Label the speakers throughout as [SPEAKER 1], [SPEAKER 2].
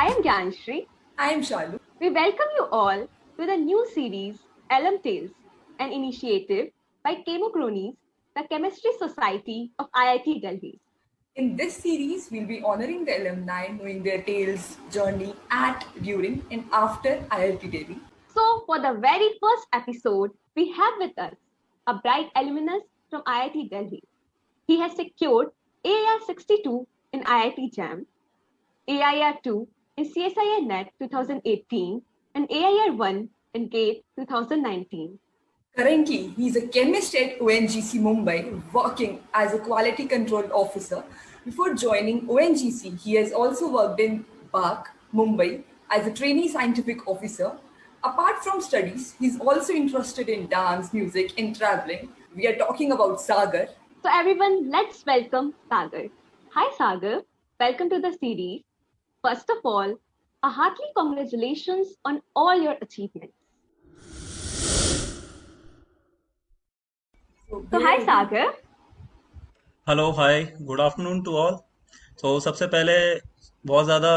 [SPEAKER 1] am Gyanshri.
[SPEAKER 2] I am Shalu.
[SPEAKER 1] We welcome you all to the new series Alum Tales, an initiative by Chemocronies, the Chemistry Society of IIT Delhi.
[SPEAKER 2] In this series, we'll be honoring the alumni, knowing their tales, journey at, during, and after IIT Delhi.
[SPEAKER 1] So, for the very first episode, we have with us a bright alumnus from IIT Delhi. He has secured AIR 62 in IIT JAM, AIR 2 in CSIR NET 2018, and AIR 1 in GATE 2019.
[SPEAKER 2] Currently, he is a chemist at ONGC Mumbai, working as a quality control officer. Before joining ONGC, he has also worked in BARC, Mumbai, as a trainee scientific officer. Apart from studies, he's also interested in dance, music, and traveling. We are talking about Sagar.
[SPEAKER 1] So, everyone, let's welcome Sagar. Hi, Sagar. Welcome to the series. First of all, a hearty congratulations on all your achievements. So, hi, Sagar.
[SPEAKER 3] Hello hi good afternoon to all. तो सबसे पहले बहुत ज़्यादा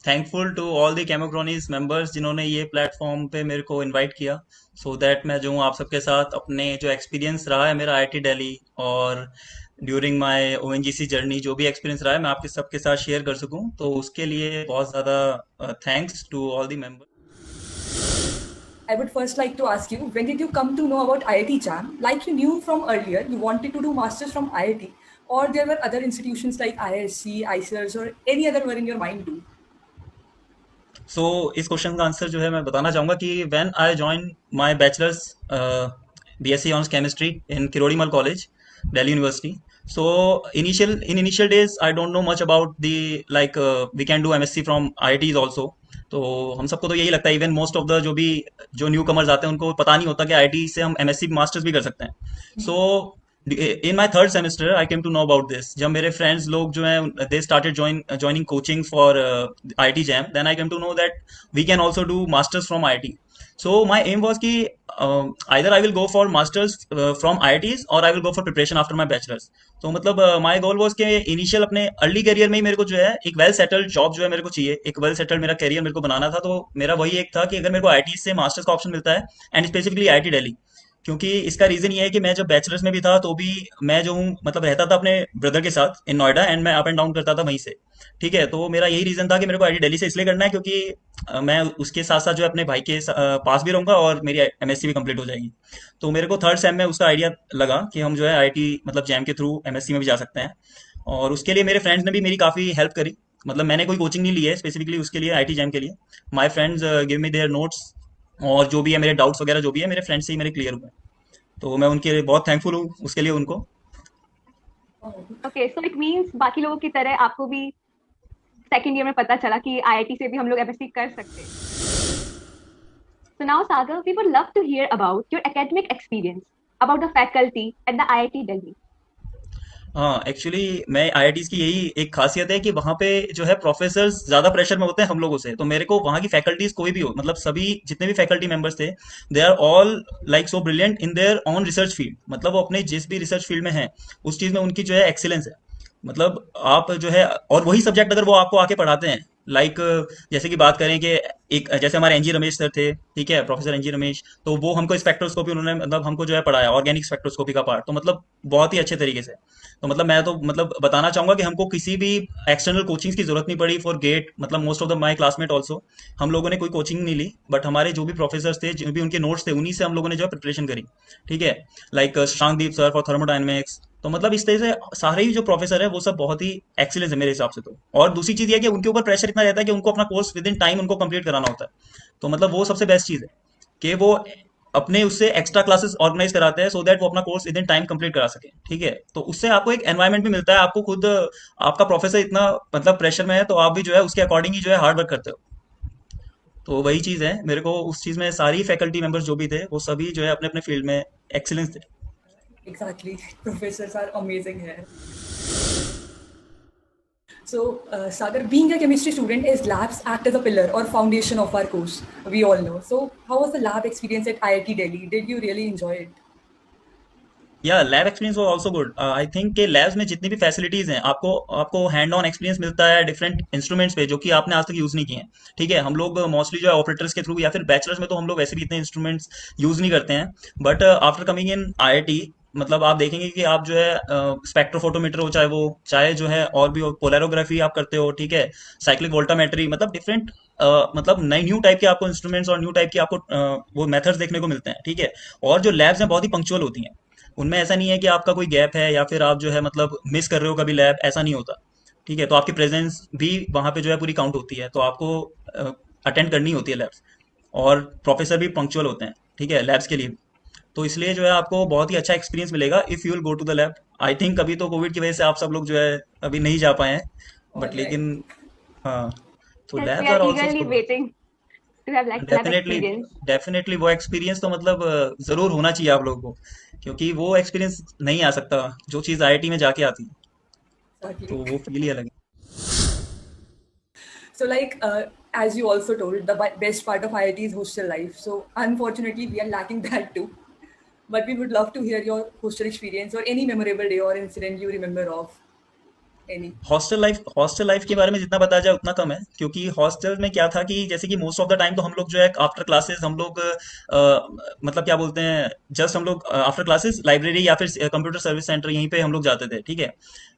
[SPEAKER 3] thankful to all the कैमोक्रोनीज members जिन्होंने ये platform पे मेरे को इनवाइट किया सो दैट मैं जो हूँ आप सबके साथ अपने जो एक्सपीरियंस रहा है मेरा आईआईटी दिल्ली और ड्यूरिंग माय ओएनजीसी जर्नी जो भी एक्सपीरियंस रहा है मैं आपके सबके साथ शेयर कर सकूँ, तो उसके लिए बहुत ज़्यादा thanks to all the members.
[SPEAKER 2] I would first like to ask you, when did you come to know about IIT JAM? Like you knew from earlier, you wanted to do masters from IIT, or there were other institutions like IISc, ICERS, or any other were in your mind too?
[SPEAKER 3] सो इस question का answer जो है मैं बताना चाहूंगा कि when I join my bachelors BSc honours chemistry in Kirorimal college Delhi university. So initial days I don't know much about the like we can do MSc from IITs also. तो हम सबको तो यही लगता है, इवन मोस्ट ऑफ द जो newcomers आते हैं उनको पता नहीं होता कि आईआईटी से हम एमएससी मास्टर्स भी कर सकते हैं। So in my third semester I came to know about this, जब मेरे फ्रेंड्स लोग जो हैं they started joining coaching for IIT JAM, then I came to know that we can also do masters from IIT. So my aim was कि either I will go for masters from IITs or I will go for preparation after my bachelor's। तो मतलब my goal was कि initial अपने early career में ही मेरे को जो है एक वेल सेटल्ड जॉब जो है मेरे को चाहिए, एक वेल सेटल्ड मेरा करियर मेरे को बनाना था। तो मेरा वही एक था कि अगर मेरे को आईआईटी से मास्टर्स का ऑप्शन मिलता है एंड स्पेसिफिकली आईआईटी दिल्ली, क्योंकि इसका रीजन ये है कि मैं जब बैचलर्स में भी था तो भी मैं जो हूँ मतलब रहता था अपने ब्रदर के साथ इन नोएडा एंड मैं अप एंड डाउन करता था वहीं से। ठीक है, तो मेरा यही रीजन था कि मेरे को आईआईटी दिल्ली से इसलिए करना है क्योंकि मैं उसके साथ साथ जो है अपने भाई के पास भी रहूंगा और मेरी एमएससी भी कंप्लीट हो जाएगी। तो मेरे को थर्ड सेम में उसका आइडिया लगा कि हम जो है आईआईटी मतलब जैम के थ्रू एमएससी में भी जा सकते हैं, और उसके लिए मेरे फ्रेंड्स ने भी मेरी काफ़ी हेल्प करी। मतलब मैंने कोई कोचिंग नहीं ली है स्पेसिफिकली उसके लिए आईआईटी जैम के लिए। My friends give me there notes, और जो भी है मेरे डाउट्स वगैरह जो भी है मेरे फ्रेंड्स से ही मेरे क्लियर हुए। तो मैं उनके लिए बहुत थैंकफुल हूँ उसके लिए उनको।
[SPEAKER 1] ओके, सो इट मीन्स बाकी लोगों की तरह आपको भी सेकेंड ईयर में पता चला कि आईआईटी से भी हम लोग एमएससी कर सकते हैं। So now, Sagar, we would love to hear about your academic experience, about the faculty at the IIT Delhi.
[SPEAKER 3] हाँ, एक्चुअली मैं आईआईटीज की यही एक खासियत है कि वहाँ पे जो है प्रोफेसर्स ज़्यादा प्रेशर में होते हैं हम लोगों से। तो मेरे को वहाँ की फैकल्टीज कोई भी हो, मतलब सभी जितने भी फैकल्टी मेंबर्स थे, they are all like so brilliant in their own research field. मतलब वो अपने जिस भी रिसर्च फील्ड में हैं उस चीज़ में उनकी जो है एक्सीलेंस है। मतलब आप जो है और वही सब्जेक्ट अगर वो आपको आके पढ़ाते हैं, लाइक जैसे कि बात करें कि एक जैसे हमारे एनजी रमेश सर थे, ठीक है, प्रोफेसर एनजी रमेश, तो वो हमको स्पेक्ट्रोस्कोपी उन्होंने मतलब हमको जो है पढ़ाया, ऑर्गेनिक स्पेक्ट्रोस्कोपी का पार्ट, तो मतलब बहुत ही अच्छे तरीके से। तो मतलब मैं तो मतलब बताना चाहूंगा कि हमको किसी भी एक्सटर्नल कोचिंग्स की जरूरत नहीं पड़ी फॉर गेट। मतलब most of the my classmate also, हम लोगों ने कोई कोचिंग नहीं ली, बट हमारे जो भी प्रोफेसर थे जो भी उनके नोट्स थे उन्हीं से हम लोगों ने जो है प्रिपरेशन करी। ठीक है, लाइक शांगदीप सर फॉर थर्मोडायनेमिक्स। तो मतलब इस तरह से सारे ही जो प्रोफेसर है वो सब बहुत ही एक्सीलेंस है मेरे हिसाब से। तो और दूसरी चीज ये है कि उनके ऊपर प्रेशर इतना रहता है कि उनको अपना कोर्स विद इन टाइम उनको कंप्लीट कराना होता है। तो मतलब वो सबसे बेस्ट चीज है कि वो अपने उससे एक्स्ट्रा क्लासेस ऑर्गेनाइज कराते हैं सो दैट वो अपना course with in time complete करा सके। ठीक है, तो उससे आपको एक एनवायरनमेंट भी मिलता है, आपको खुद आपका प्रोफेसर इतना मतलब प्रेशर में है तो आप भी जो है उसके अकॉर्डिंग ही जो है हार्ड वर्क करते हो। तो वही चीज़ है, मेरे को उस चीज़ में सारी फैकल्टी मेंबर्स जो भी थे वो सभी जो है अपने अपने फील्ड में एक्सीलेंस थे।
[SPEAKER 2] Exactly. Professors are amazing here. So, Sagar, being a chemistry student is labs act as a pillar or foundation of our course. We all know. So, how was the lab experience at IIT Delhi? Did you really enjoy it?
[SPEAKER 3] या lab experience was also good. I think के labs में जितनी भी facilities हैं, आपको आपको hand on experience मिलता है डिफरेंट इंस्ट्रूमेंट्स पे जो कि आपने आज तक यूज नहीं किए हैं। ठीक है, हम लोग मोस्टली जो है ऑपरेटर्स के थ्रू या फिर बैचलर्स में तो हम लोग वैसे भी इतने इंस्ट्रूमेंट्स यूज नहीं करते हैं। But after coming in IIT, मतलब आप देखेंगे कि आप जो है स्पेक्ट्रोफोटोमीटर हो, चाहे जो है और भी पोलैरोग्राफी आप करते हो, ठीक है, साइक्लिक वोल्टामेट्री, मतलब डिफरेंट मतलब नई न्यू टाइप के आपको इंस्ट्रूमेंट्स और न्यू टाइप के आपको वो मेथड्स देखने को मिलते हैं। ठीक है, और जो लैब्स हैं बहुत ही पंक्चुअल होती हैं। उनमें ऐसा नहीं है कि आपका कोई गैप है या फिर आप जो है मतलब मिस कर रहे हो कभी लैब, ऐसा नहीं होता। ठीक है, तो आपकी प्रेजेंस भी वहाँ पे जो है पूरी काउंट होती है, तो आपको अटेंड करनी होती है लैब्स। और प्रोफेसर भी पंक्चुअल होते हैं, ठीक है, लैब्स के लिए भी। तो इसलिए जो है आपको बहुत ही अच्छा एक्सपीरियंस मिलेगा if you will go to the lab. I think अभी तो कोविड की वजह से आप सब लोग जो है अभी नहीं जा पाए हैं,
[SPEAKER 2] All
[SPEAKER 3] बट
[SPEAKER 2] right.
[SPEAKER 3] लेकिन हाँ, तो
[SPEAKER 1] Yes, we
[SPEAKER 3] labs
[SPEAKER 1] are
[SPEAKER 3] are also
[SPEAKER 1] eagerly
[SPEAKER 3] good.
[SPEAKER 1] waiting to have like lab
[SPEAKER 3] definitely,
[SPEAKER 1] experience.
[SPEAKER 3] Definitely वो एक्सपीरियंस तो मतलब जरूर होना चाहिए आप लोगों को, क्योंकि वो एक्सपीरियंस नहीं आ सकता जो चीज़ आईआईटी में जाके आती है। तो
[SPEAKER 2] Exactly.
[SPEAKER 3] वो फील ही अलग है।
[SPEAKER 2] So, like, as you also told, the best part of IIT is hostel life. So, unfortunately, we are lacking that too. But we would love to hear your hostel experience or any memorable day or incident you remember of. Any.
[SPEAKER 3] Hostel life के बारे में जितना बताया जाए उतना कम है, क्योंकि hostel में क्या था कि जैसे कि मोस्ट ऑफ द टाइम तो हम लोग जो है आफ्टर क्लासेस हम लोग मतलब क्या बोलते हैं, जस्ट हम लोग आफ्टर क्लासेस लाइब्रेरी या फिर कंप्यूटर सर्विस सेंटर यहीं पे हम लोग जाते थे। ठीक है,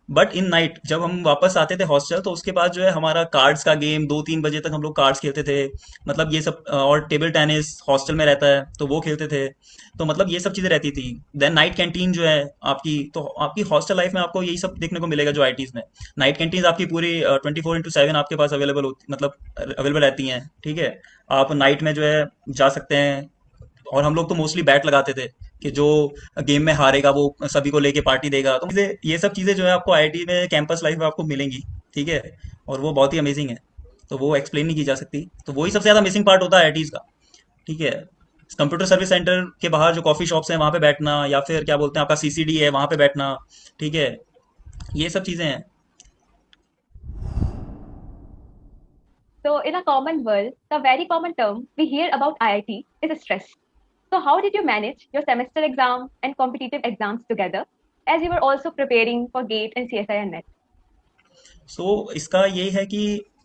[SPEAKER 3] बट इन नाइट जब हम वापस आते थे हॉस्टल, तो उसके बाद जो है हमारा कार्ड्स का गेम 2-3 बजे तक हम लोग कार्ड्स खेलते थे, मतलब ये सब, और टेबल टेनिस हॉस्टल में रहता है तो वो खेलते थे। तो मतलब ये सब चीज़ें रहती थी। देन नाइट कैंटीन जो है आपकी, तो आपकी हॉस्टल लाइफ में आपको यही सब देखने को मिलेगा जो आईटीज़ में। नाइट कैंटीन आपकी पूरी 24/7 आपके पास अवेलेबल होती, मतलब अवेलेबल रहती हैं। ठीक है, आप नाइट में जो है जा सकते हैं। और हम लोग तो मोस्टली बैट लगाते थे कि जो गेम में हारेगा वो सभी को लेके पार्टी देगा। तो ये सब चीज़ें जो है आपको आईआईटी में कैंपस लाइफ में आपको मिलेंगी। ठीक है, और वो बहुत ही अमेजिंग है, तो वो एक्सप्लेन नहीं की जा सकती। तो वही सबसे ज़्यादा मिसिंग पार्ट होता है आईआईटीज़ का। ठीक है, कंप्यूटर सर्विस सेंटर के बाहर जो कॉफ़ी शॉप्स हैं वहाँ पे बैठना, या फिर क्या बोलते हैं आपका सीसीडी है वहाँ पे बैठना। ठीक है, ये सब चीज़ें हैं।
[SPEAKER 1] So, in a common world, the very common term we hear about IIT is stress. So, how did you manage your semester exam and competitive exams together as you were also preparing for GATE and CSI and NET?
[SPEAKER 3] इसका ये है कि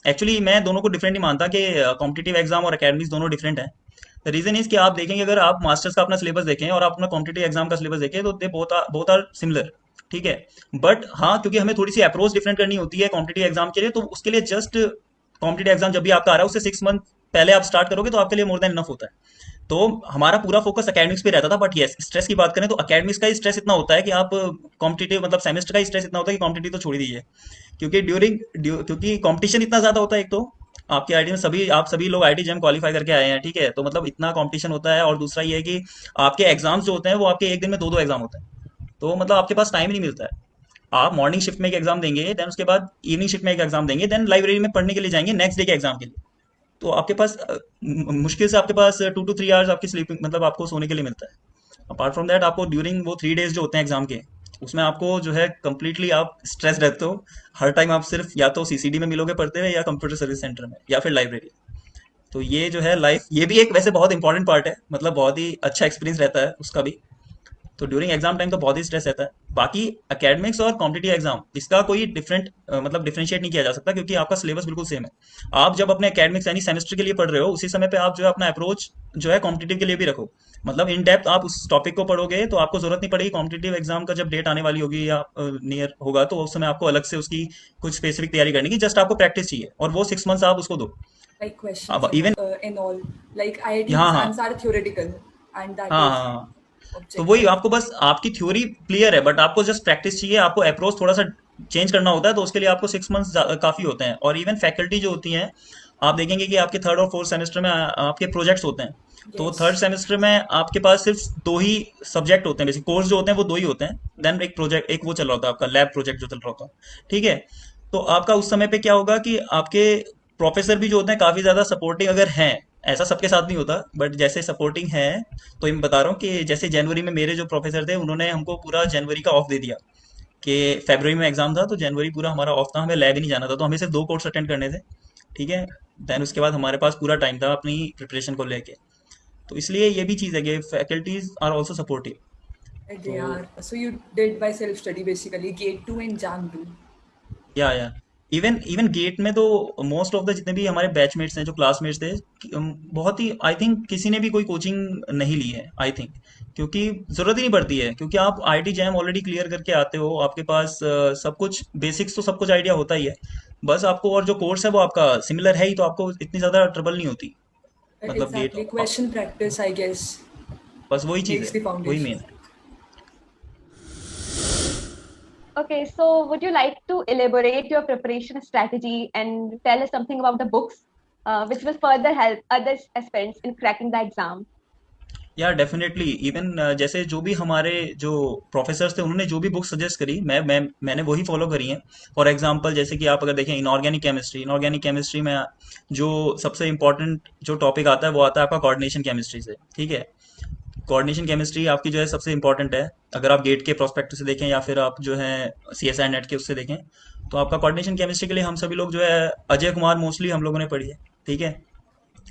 [SPEAKER 3] actually मैं दोनों को different ही मानता कि competitive exam और एकेडमिक्स दोनों डिफरेंट हैं। द रीजन इज कि आप देखेंगे, अगर आप मास्टर्स का अपना सिलेबस देखें और आप अपना कॉम्पिटिटिव एग्जाम का सिलेबस देखें, तो दे बोथ आर सिमिलर। ठीक है, बट हाँ, क्योंकि हमें थोड़ी सी अप्रोच डिफरेंट करनी होती है कॉम्पिटिटिव एग्जाम के लिए, तो उसके लिए जस्ट कॉम्पिटिटिव एग्जाम जब भी आपका आ रहा है उससे 6 मंथ पहले आप स्टार्ट करोगे तो आपके लिए मोर देन इनफ होता है। तो हमारा पूरा फोकस एकेडमिक्स पे रहता था। बट यस, स्ट्रेस की बात करें तो एकेडमिक्स का ही स्ट्रेस इतना होता है कि आप कॉम्पिटिटिव मतलब सेमेस्टर का ही स्ट्रेस इतना होता है कि कॉम्पिटिटिव तो छोड़ ही दीजिए। क्योंकि कंपटीशन इतना ज्यादा होता है। एक तो आपके आईटी में आप सभी लोग आईटी जेम क्वालिफाई करके आए हैं। ठीक है, तो मतलब इतना कंपटीशन होता है। और दूसरा ये है कि आपके एग्जाम्स जो होते हैं वो आपके एक दिन में दो दो एग्जाम होते हैं, तो मतलब आपके पास टाइम ही नहीं मिलता है। आप मॉर्निंग शिफ्ट में एक एग्जाम देंगे, देन उसके बाद इवनिंग शिफ्ट में एक एग्जाम देंगे, देन लाइब्रेरी में पढ़ने के लिए जाएंगे नेक्स्ट डे के एग्जाम के लिए। तो आपके पास मुश्किल से आपके पास 2 to 3 आवर्स आपकी स्लीपिंग मतलब आपको सोने के लिए मिलता है। अपार्ट फ्रॉम दैट आपको ड्यूरिंग वो 3 डेज जो होते हैं एग्जाम के, उसमें आपको जो है कंप्लीटली आप स्ट्रेस रहते हो। हर टाइम आप सिर्फ या तो सीसीडी में मिलोगे पढ़ते हुए, या कंप्यूटर सर्विस सेंटर में, या फिर लाइब्रेरी। तो ये जो है लाइफ, ये भी एक वैसे बहुत इंपॉर्टेंट पार्ट है, मतलब बहुत ही अच्छा एक्सपीरियंस रहता है उसका भी। तो ड्यूरिंग एग्जाम टाइम तो बहुत ही स्ट्रेस रहता है। बाकी एकेडमिक्स और कॉम्पिटिटिव एग्जाम, इसका कोई डिफरेंट मतलब डिफरेंशिएट नहीं किया जा सकता, क्योंकि आपका सिलेबस बिल्कुल सेम है। आप जब अपने एकेडमिक्स यानी सेमेस्टर के लिए पढ़ रहे हो, उसी समय पे आप जो है अपना अप्रोच जो है कॉम्पिटिटिव के लिए भी रखो। मतलब इन डेप्थ आप उस टॉपिक को पढ़ोगे तो आपको जरूरत नहीं पड़ेगी कॉम्पिटिटिव एग्जाम का जब डेट आने वाली होगी या नियर होगा, तो उस समय आपको अलग से उसकी कुछ स्पेसिफिक तैयारी करने की, जस्ट आपको प्रैक्टिस चाहिए, और वो 6 मंथ्स आप उसको दो।
[SPEAKER 2] Like questions
[SPEAKER 3] अब even
[SPEAKER 2] and all. Like IIT
[SPEAKER 3] हाँ हाँ
[SPEAKER 2] exams are theoretical, and that
[SPEAKER 3] हाँ
[SPEAKER 2] is
[SPEAKER 3] हाँ हाँ। तो वही,
[SPEAKER 2] objective.
[SPEAKER 3] आपको बस आपकी थ्योरी क्लियर है, बट आपको जस्ट प्रैक्टिस चाहिए। आपको अप्रोच थोड़ा सा चेंज करना होता है, तो उसके लिए आपको 6 मंथ्स काफी होते हैं। और इवन फैकल्टी जो होती हैं, आप देखेंगे कि आपके थर्ड और फोर्थ सेमेस्टर में आपके प्रोजेक्ट्स होते हैं। तो थर्ड
[SPEAKER 2] Yes.
[SPEAKER 3] सेमेस्टर में आपके पास सिर्फ दो ही सब्जेक्ट होते हैं, बेसिक कोर्स जो होते हैं वो दो ही होते हैं। देन एक प्रोजेक्ट, एक वो चल रहा होता है आपका लैब प्रोजेक्ट जो चल रहा होता है। ठीक है, तो आपका उस समय पे क्या होगा कि आपके प्रोफेसर भी जो होते हैं काफी ज्यादा सपोर्टिंग अगर हैं, ऐसा सबके साथ नहीं होता, बट जैसे सपोर्टिंग है। तो मैं बता रहा हूँ कि जैसे जनवरी में मेरे जो प्रोफेसर थे, उन्होंने हमको पूरा जनवरी का ऑफ दे दिया कि फरवरी में एग्जाम था, तो जनवरी पूरा हमारा ऑफ था, हमें लैब ही नहीं जाना था, तो हमें सिर्फ 2 कोर्स अटेंड करने थे। ठीक है, देन उसके बाद हमारे पास पूरा टाइम था अपनी प्रिपरेशन को लेके। तो इसलिए ये भी चीज़ है कि faculties are also supportive.
[SPEAKER 2] Okay,
[SPEAKER 3] तो
[SPEAKER 2] yeah. So you did by self-study basically, Gate 2 and Jam 2.
[SPEAKER 3] या इवन इवन गेट में तो मोस्ट ऑफ द जितने भी हमारे बैचमेट्स हैं जो क्लासमेट्स थे बहुत ही आई थिंक किसी ने भी कोई कोचिंग नहीं ली है आई थिंक, क्योंकि ज़रूरत ही नहीं पड़ती है, क्योंकि आप आईआईटी जैम ऑलरेडी क्लियर करके आते हो, आपके पास सब कुछ बेसिक्स तो सब कुछ आइडिया होता ही है, बस आपको और जो कोर्स है वो आपका सिमिलर है ही, तो आपको इतनी ज़्यादा ट्रबल नहीं होती। मतलब get
[SPEAKER 2] Exactly. Question practice, I guess,
[SPEAKER 3] बस वही चीज़
[SPEAKER 2] makes
[SPEAKER 3] है,
[SPEAKER 2] the
[SPEAKER 3] वही
[SPEAKER 2] foundation.
[SPEAKER 3] मेन है।
[SPEAKER 1] Okay, so would you like to elaborate your preparation strategy and tell us something about the books, which will further help other aspirants in cracking the exam?
[SPEAKER 3] या definitely even जैसे जो भी हमारे जो professors थे उन्होंने जो भी बुक सजेस्ट करी मैंने वही फॉलो करी है। फॉर एग्जांपल जैसे कि आप अगर देखें इनऑर्गेनिक केमिस्ट्री में जो सबसे इम्पोर्टेंट जो टॉपिक आता है वो आता है आपका कोऑर्डिनेशन केमिस्ट्री से। ठीक है, कोऑर्डिनेशन केमिस्ट्री आपकी जो है सबसे इम्पोर्टेंट है, अगर आप गेट के प्रोस्पेक्ट से देखें या फिर आप जो है सी एस आई नेट के उससे देखें, तो आपका कोऑर्डिनेशन केमिस्ट्री के लिए हम सभी लोग जो है अजय कुमार मोस्टली हम लोगों ने पढ़ी है। ठीक है,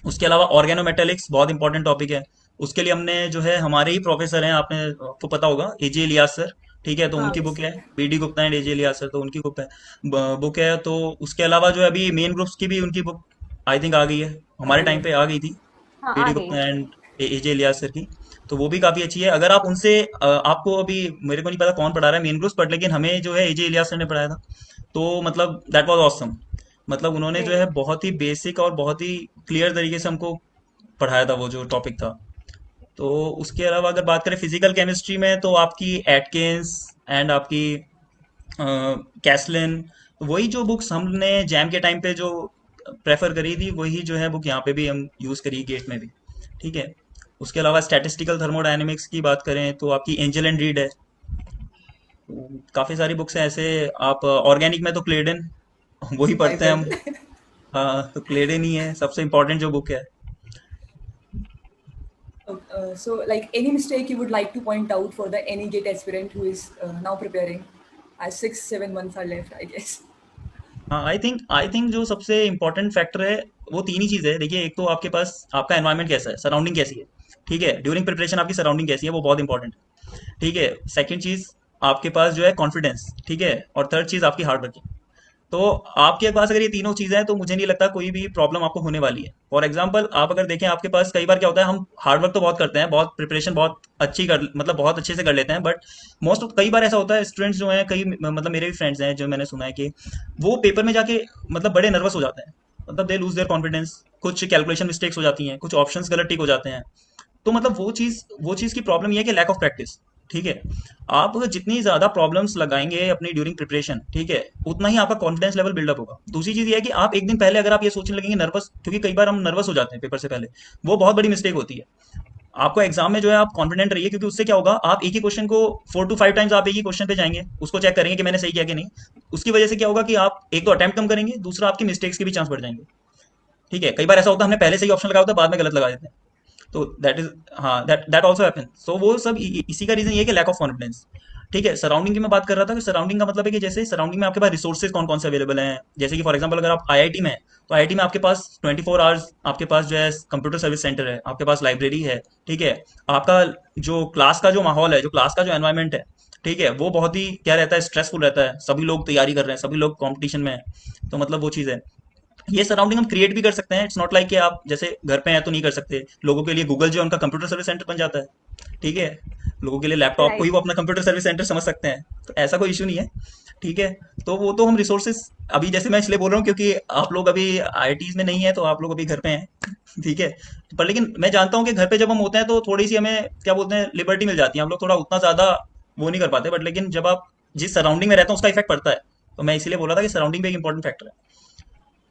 [SPEAKER 3] उसके अलावा ऑर्गेनोमेटेलिक्स बहुत इंपॉर्टेंट टॉपिक है, उसके लिए हमने जो है हमारे ही प्रोफेसर हैं, आपको पता होगा एजे इलियास सर। ठीक है, तो
[SPEAKER 2] हाँ,
[SPEAKER 3] उनकी बुक
[SPEAKER 2] yes.
[SPEAKER 3] है BD Gupta and AJ Ilyas sir, तो उनकी बुक है। तो उसके अलावा जो है अभी मेन ग्रुप्स की भी उनकी बुक आई थिंक आ गई है,
[SPEAKER 2] आ
[SPEAKER 3] हमारे
[SPEAKER 2] गई
[SPEAKER 3] टाइम
[SPEAKER 2] है.
[SPEAKER 3] पे आ गई थी,
[SPEAKER 1] हाँ,
[SPEAKER 3] बीडी
[SPEAKER 1] आ गई।
[SPEAKER 3] Gupta and AJ Ilyas sir की। तो वो भी काफी अच्छी है, अगर आप उनसे आपको अभी मेरे को नहीं पता कौन पढ़ा रहा है मेन ग्रुप्स, बट लेकिन हमें जो है एजे इलियास सर ने पढ़ाया था, तो मतलब दैट वाज ऑसम। मतलब उन्होंने जो है
[SPEAKER 1] Great.
[SPEAKER 3] बहुत ही बेसिक और बहुत ही क्लियर तरीके से हमको पढ़ाया था वो जो टॉपिक था। तो उसके अलावा अगर बात करें फिजिकल केमिस्ट्री में, तो आपकी एटकिंस एंड आपकी कैसलिन, वही जो बुक्स हमने जैम के टाइम पे जो प्रेफर करी थी वही जो है बुक यहाँ पे भी हम यूज़ करी गेट में भी। ठीक है, उसके अलावा स्टैटिस्टिकल थर्मोडायनेमिक्स की बात करें तो आपकी एंजल एंड रीड है। तो काफ़ी सारी बुक्स हैं ऐसे। आप ऑर्गेनिक में तो क्लेडन वही पढ़ते हैं
[SPEAKER 2] Bible.
[SPEAKER 3] हम। हाँ, तो क्लेडन ही है सबसे इम्पोर्टेंट जो बुक है।
[SPEAKER 2] So, like any mistake you would like to point out for the any GATE aspirant who is now preparing, as 6-7 months are left, I guess.
[SPEAKER 3] हाँ, आई थिंक जो सबसे इम्पोर्टेंट फैक्टर है वो तीन ही चीज़ है। देखिए, एक तो आपके पास आपका एनवायरनमेंट कैसा है, सराउंडिंग कैसी है। ठीक है, ड्यूरिंग प्रिपरेशन आपकी सराउंडिंग कैसी है वो बहुत इंपॉर्टेंट है। ठीक है, सेकंड चीज़ आपके पास जो है कॉन्फिडेंस। ठीक है, और थर्ड चीज़ आपकी हार्ड वर्किंग। तो आपके पास अगर ये तीनों चीज़ें हैं तो मुझे नहीं लगता कोई भी प्रॉब्लम आपको होने वाली है। फॉर एग्जांपल आप अगर देखें, आपके पास कई बार क्या होता है, हम हार्ड वर्क तो बहुत करते हैं, बहुत प्रिपरेशन बहुत अच्छी कर मतलब बहुत अच्छे से कर लेते हैं, बट मोस्ट ऑफ कई बार ऐसा होता है स्टूडेंट्स जो हैं कई मतलब मेरे भी फ्रेंड्स हैं जो मैंने सुना है कि वो पेपर में जाके मतलब बड़े नर्वस हो जाते हैं, मतलब दे लूज देयर कॉन्फिडेंस, कुछ कैलकुलेशन मिस्टेक्स हो जाती हैं, कुछ ऑप्शंस गलत टिक हो जाते हैं। तो मतलब वो चीज़ की प्रॉब्लम ये है कि लैक ऑफ प्रैक्टिस। ठीक है, आप जितनी ज़्यादा प्रॉब्लम्स लगाएंगे अपनी ड्यूरिंग प्रिपरेशन, ठीक है, उतना ही आपका कॉन्फिडेंस लेवल बिल्डअप होगा। दूसरी चीज़ ये है कि आप एक दिन पहले अगर आप ये सोचने लगेंगे नर्वस, क्योंकि कई बार हम नर्वस हो जाते हैं पेपर से पहले, वो बहुत बड़ी मिस्टेक होती है। आपको एग्जाम में जो है आप कॉन्फिडेंट रहिए, क्योंकि उससे क्या होगा, आप एक ही क्वेश्चन को 4 to 5 टाइम्स आप एक ही क्वेश्चन पे जाएंगे, उसको चेक करेंगे कि मैंने सही किया कि नहीं। उसकी वजह से क्या होगा कि आप एक तो अटेम्प्ट कम करेंगे, दूसरा आपकी मिस्टेक्स के भी चांस बढ़ जाएंगे। ठीक है, कई बार ऐसा होता है हमने पहले से ही ऑप्शन लगाया होता है, बाद में गलत लगा देते हैं। तो दैट इज, हाँ, दैट दैट ऑल्सो हैपन। सो वो सब इसी का रीजन ये है कि लैक ऑफ कॉन्फिडेंस। ठीक है, सराउंडिंग की मैं बात कर रहा था कि सराउंडिंग का मतलब है कि जैसे सराउंडिंग में आपके पास रिसोर्सेज कौन कौन से अवेलेबल हैं। जैसे कि फॉर एग्जांपल अगर आप आईआईटी में हैं, तो आईआईटी में आपके पास 24 आवर्स आपके पास जो है कंप्यूटर सर्विस सेंटर है, आपके पास लाइब्रेरी है। ठीक है, आपका जो क्लास का जो माहौल है, जो क्लास का जो एनवायरनमेंट है, ठीक है, वो बहुत ही क्या रहता है, स्ट्रेसफुल रहता है, सभी लोग तैयारी कर रहे हैं, सभी लोग कंपटीशन में हैं। तो मतलब वो चीज़ है, ये सराउंडिंग हम क्रिएट भी कर सकते हैं। इट्स नॉट लाइक कि आप जैसे घर पे हैं तो नहीं कर सकते, लोगों के लिए गूगल जो है उनका कंप्यूटर सर्विस सेंटर बन जाता है। ठीक है, लोगों के लिए लैपटॉप को
[SPEAKER 1] Right.
[SPEAKER 3] ही वो अपना कंप्यूटर सर्विस सेंटर समझ सकते हैं, तो ऐसा कोई इशू नहीं है। ठीक है, तो वो तो हम रिसोर्सेज अभी जैसे मैं इसलिए बोल रहा हूँ क्योंकि आप लोग अभी आईआईटीज में नहीं है, तो आप लोग अभी घर पे हैं। ठीक है, पर लेकिन मैं जानता हूँ कि घर पे जब हम होते हैं तो थोड़ी सी हमें क्या बोलते हैं लिबर्टी मिल जाती है, हम लोग थोड़ा उतना ज़्यादा वो नहीं कर पाते, बट लेकिन जब आप जिस सराउंडिंग में रहते हैं उसका इफेक्ट पड़ता है। तो मैं इसीलिए बोल रहा था कि सराउंडिंग भी एक इंपॉर्टेंट फैक्टर है।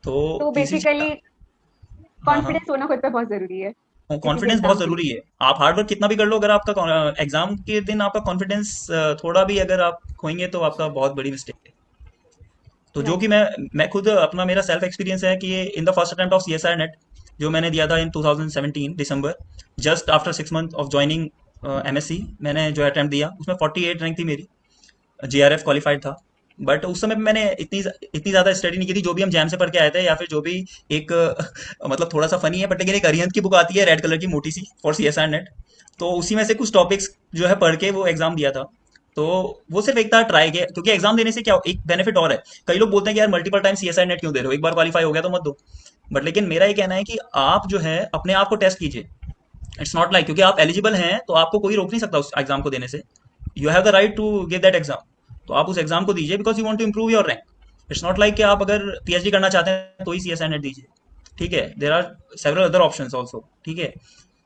[SPEAKER 3] तो
[SPEAKER 1] तो
[SPEAKER 3] तीसरी चीज,
[SPEAKER 1] बेसिकली
[SPEAKER 3] हाँ हाँ,
[SPEAKER 1] कॉन्फिडेंस होना खुद पे बहुत जरूरी है किसी भी
[SPEAKER 3] कॉन्फिडेंस बहुत
[SPEAKER 1] एग्जाम के
[SPEAKER 3] जरूरी
[SPEAKER 1] लिए।
[SPEAKER 3] है। आप हार्ड वर्क कितना भी कर लो, अगर आपका एग्जाम के दिन आपका कॉन्फिडेंस थोड़ा भी अगर आप खोएंगे तो आपका बहुत बड़ी मिस्टेक है। तो जो कि
[SPEAKER 1] राइट।
[SPEAKER 3] मैं खुद अपना मेरा सेल्फ एक्सपीरियंस है कि in the first attempt of CSIR NET जो मैंने दिया था in 2017 December, just after 6 month of joining MSc, मैंने जो अटेम्प्ट दिया उसमें 48 रैंक थी मेरी, जीआरएफ क्वालिफाइड था। बट उस समय पे मैंने इतनी ज़्यादा स्टडी नहीं की थी, जो भी हम जैम से पढ़ के आए थे, या फिर जो भी एक मतलब थोड़ा सा फनी है बट लेकिन एक अरिहंत की बुक आती है रेड कलर की मोटी सी for C S R NET, तो उसी में से कुछ टॉपिक्स जो है पढ़ के वो एग्जाम दिया था। तो वो सिर्फ एक था ट्राई के, क्योंकि एग्जाम देने से क्या एक बेनिफिट और है। कई लोग बोलते हैं कि यार multiple time C S R NET क्यों दे रहे हो, एक बार क्वालिफाई हो गया तो मत दो। बट लेकिन मेरा ये कहना है कि आप जो है अपने आप को टेस्ट कीजिए। इट्स नॉट लाइक क्योंकि आप एलिजिबल हैं तो आपको कोई रोक नहीं सकता उस एग्जाम को देने से। You have the right to give that exam. तो आप उस एग्जाम को दीजिए because you want to improve your rank. It's not like कि आप अगर पीएचडी करना चाहते हैं तो ही सीएसआई नेट दीजिए। ठीक है, there are several other option also. ठीक है,